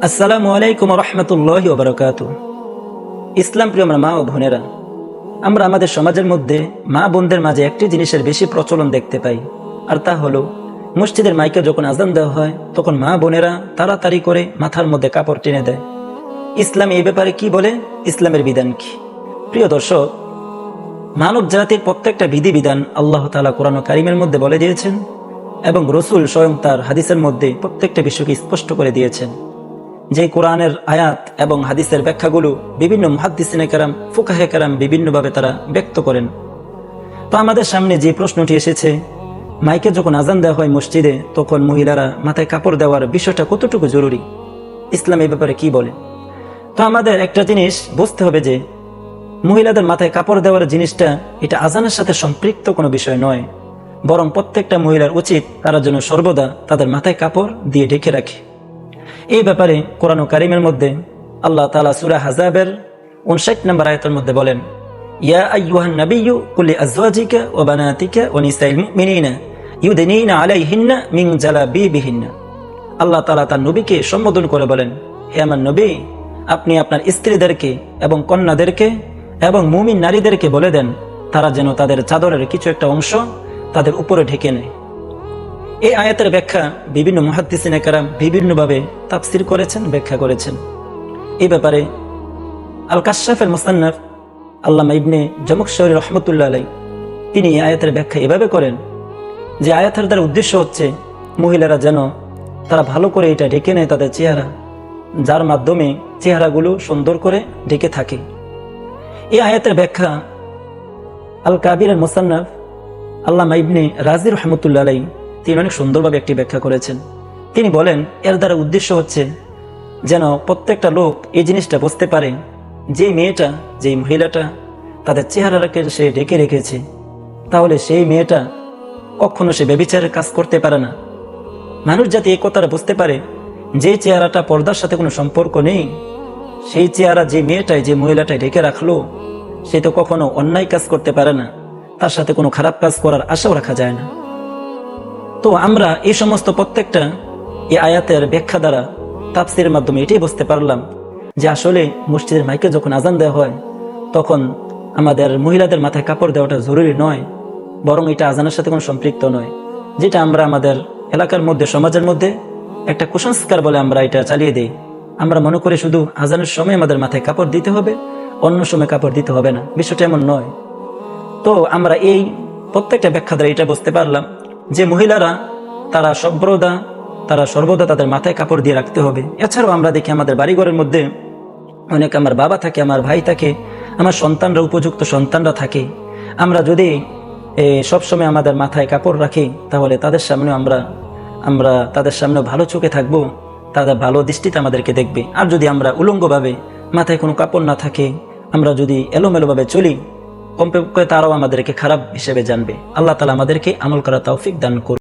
আসসালামু আলাইকুম রহমতুল্লাহি ওয়া বারাকাতুহু। ইসলাম প্রিয় আমার মা ও বোনেরা, আমরা আমাদের সমাজের মধ্যে মা বোনদের মাঝে একটি জিনিসের বেশি প্রচলন দেখতে পাই, আর তা হলো মসজিদের মাইকে যখন আজান দেওয়া হয় তখন মা বোনেরা তাড়াতাড়ি করে মাথার মধ্যে কাপড় টেনে দেয়। ইসলাম এই ব্যাপারে কি বলে, ইসলামের বিধান কি? প্রিয় দর্শক, মানব জাতির প্রত্যেকটা বিধিবিধান আল্লাহ তাআলা কোরআন কারীমের মধ্যে বলে দিয়েছেন এবং রসুল স্বয়ং তার হাদিসের মধ্যে প্রত্যেকটা বিষয়কে স্পষ্ট করে দিয়েছেন। যে কোরআনের আয়াত এবং হাদিসের ব্যাখ্যাগুলো বিভিন্ন মুহাদ্দিসিনে কেরাম, ফুকাহে কেরাম বিভিন্নভাবে তারা ব্যক্ত করেন। তো আমাদের সামনে যে প্রশ্নটি এসেছে, মাইকে যখন আজান দেওয়া হয় মসজিদে তখন মহিলারা মাথায় কাপড় দেওয়ার বিষয়টা কতটুকু জরুরি, ইসলাম এই ব্যাপারে কি বলে? তো আমাদের একটা জিনিস বুঝতে হবে যে মহিলাদের মাথায় কাপড় দেওয়ার জিনিসটা এটা আজানের সাথে সম্পৃক্ত কোনো বিষয় নয়, বরং প্রত্যেকটা মহিলার উচিত তারা যেন সর্বদা তাদের মাথায় কাপড় দিয়ে ঢেকে রাখে। এই ব্যাপারে কোরআন কারীমের মধ্যে আল্লাহ তাআলা সূরা আহজাবের 59 নম্বর আয়াতের মধ্যে বলেন, ইয়া আইয়ুহান নাবিয়্যু কুল লিআজওয়াজিকা ওয়া বানাতিকা ওয়া নিসাইল মুমিনিনা ইউদনিনা আলাইহিন্না মিন জালাবিবিহিন্না। আল্লাহ তাআলা তার নবীকে সম্বোধন করে বলেন, হে আমার নবী, আপনি আপনার স্ত্রীদেরকে এবং কন্যাদেরকে এবং মুমিন নারীদেরকে বলে দেন তারা যেন তাদের চাদরের কিছু একটা অংশ তাদের উপরে ঢেকে নেয়। এই আয়াতের ব্যাখ্যা বিভিন্ন মুহাদ্দিসিনে কেরাম বিভিন্নভাবে তাফসীর করেছেন, ব্যাখ্যা করেছেন। এই ব্যাপারে আল কাশশাফের মুসান্নাফ আল্লামা ইবনে জামুকশরী রহমতুল্লাহ আলাইহি তিনি এই আয়াতের ব্যাখ্যা এভাবে করেন যে আয়াতের দ্বারা উদ্দেশ্য হচ্ছে মহিলারা যেন তারা ভালো করে এটা ঢেকে নেয় তাদের চেহারা, যার মাধ্যমে চেহারাগুলো সুন্দর করে ঢেকে থাকে। এই আয়াতের ব্যাখ্যা আল কাবিরের মুসান্নাফ আল্লামা ইবনে রাজি রহমতুল্লাহ আলাইহি তিনি অনেক সুন্দরভাবে একটি ব্যাখ্যা করেছেন। তিনি বলেন এর দ্বারা উদ্দেশ্য হচ্ছে যেন প্রত্যেকটা লোক এই জিনিসটা বুঝতে পারে যে মেয়েটা, যে মহিলাটা তাদের চেহারাকে সে ঢেকে রেখেছে, তাহলে সেই মেয়েটা কখনো সে ব্যভিচারের কাজ করতে পারে না। মানুষ যাতে এই কথাটা বুঝতে পারে যে চেহারাটা পর্দার সাথে কোনো সম্পর্ক নেই, সেই চেহারা যে মেয়েটাই, যে মহিলাটাই ঢেকে রাখলো সে তো কখনো অন্যায় কাজ করতে পারে না, তার সাথে কোনো খারাপ কাজ করার আশাও রাখা যায় না। তো আমরা এই সমস্ত প্রত্যেকটা এই আয়াতের ব্যাখ্যা দ্বারা তাফসীরের মাধ্যমে এটাই বুঝতে পারলাম যে আসলে মসজিদের মাইকে যখন আজান দেওয়া হয় তখন আমাদের মহিলাদের মাথায় কাপড় দেওয়াটা জরুরি নয়, বরং এটা আজানের সাথে কোনো সম্পৃক্ত নয়, যেটা আমরা আমাদের এলাকার মধ্যে, সমাজের মধ্যে একটা কুসংস্কার বলে আমরা এটা চালিয়ে দিই। আমরা মনে করি শুধু আজানের সময় আমাদের মাথায় কাপড় দিতে হবে, অন্য সময় কাপড় দিতে হবে না। বিষয়টা এমন নয়। তো আমরা এই প্রত্যেকটা ব্যাখ্যা দ্বারা এটা বুঝতে পারলাম যে মহিলারা তারা সর্বদা তাদের মাথায় কাপড় দিয়ে রাখতে হবে। এছাড়াও আমরা দেখি আমাদের বাড়িঘরের মধ্যে অনেক আমার বাবা থাকে, আমার ভাই থাকে, আমার সন্তানরা, উপযুক্ত সন্তানরা থাকে। আমরা যদি সবসময় আমাদের মাথায় কাপড় রাখি তাহলে তাদের সামনে আমরা তাদের সামনে ভালো চোখে থাকবো, তাদের ভালো দৃষ্টিতে আমাদেরকে দেখবে। আর যদি আমরা উলঙ্গভাবে মাথায় কোনো কাপড় না থাকে, আমরা যদি এলোমেলোভাবে চলি, কমপক্ষে তারাও আমাদেরকে খারাপ হিসেবে জানবে। আল্লাহ তাআলা আমাদেরকে আমল করার তৌফিক দান করুন।